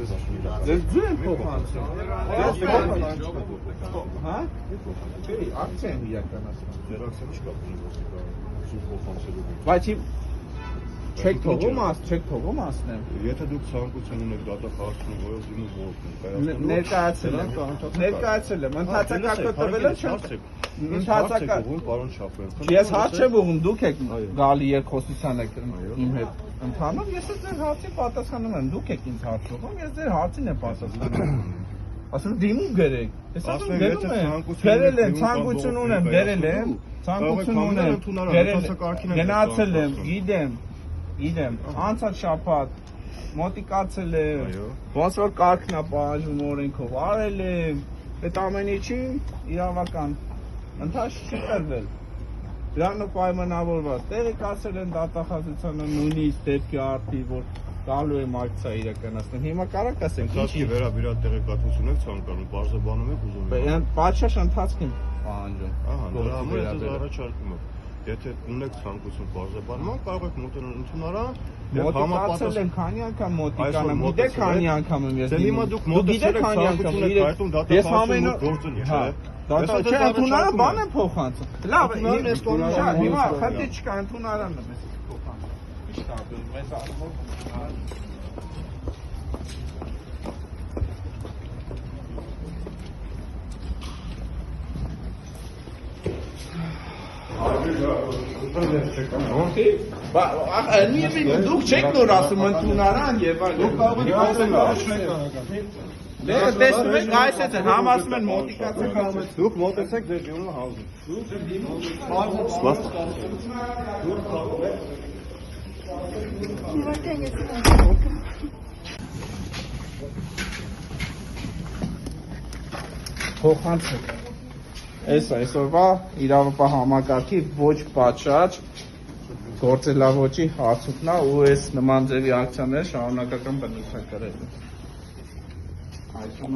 Ձեզ ձու են փոխանցում։ Հա? Չէ, ակցիա են իրականացնում։ Ձեր ակցիա չկա զու փոխանցելու։ Բայց չեք թողում ասնեմ։ Եթե դուք ցանկություն ունեք դատախազություն որոշումը որոշում ներկայացել եմ, ընդհանրակարգ տվել եմ չեմ։ Ընդհանրակարգ պարոն Շաֆեր։ Ես հարց չեմ ուղում, դուք եք գալի երկխոսության եք իմ հետ ընդհանուր, ես ձեր հարցին պատասխանում եմ, դուք եք ինձ հարց ուղում, ես ձեր հարցին եմ պատասխանում։ Ասում դիմում գրեք։ Ես ասում գրել եմ, ցանկություն ունեմ, գրել եմ, գնացել եմ, գիտեմ, անցած շաբաթ մոտիկացել եմ, ոնց որ կարգն է պահանջում օրենքով, արել եմ, այդ ամեն ինչի իրավական ընթացք չի տրվել։ Դրանով պայմանավորված տեղեկացել են դատախազությանը նույնիսկ դեպքի արդի, որ գալու եմ ակցիա իրականացնել։ Հիմա կարա կասենք ինչի վերաբերյալ տեղեկատվություն եք ցանկանում, բարձրաբանում եք ուզում եք։ Պատշաճ ընթացք եմ պահանջում։ Ահա, դրա համար ես առաջարկում եմ։ Եթե ունեք ցանկություն բարձրաբանման, կարող եք մոտենալ ընդունարան եւ համապատասխան եմ քանի անգամ մոտիկանամ, գիտեք քանի անգամ եմ ես։ Դե հիմա դուք մոտեցել եք ցանկություն եք հայտում դատախազություն գործունի, չէ՞։ Չէ, ընդունարան բան եմ փոխանցում։ Լավ, հիմա խնդիր չկա, ընդունարանն եմ ես փոխանցում։ Ճիշտ է, մեծ առումով դուք չեք նոր ասում ընդունարան եւ այլն։ Տեսնում եք, այսպես են, համ ասում են մոտիկացեք, դուք մոտեցեք ձեր դիմումը հազիվ։ Փոխանցեք։ Այսօրվա իրավապահ համակարգի ոչ պատշաճ գործելավոճի հարցումն է ու այս նման ձևի ակցիաները շարունակական բնույթ են կրել։ Այսօր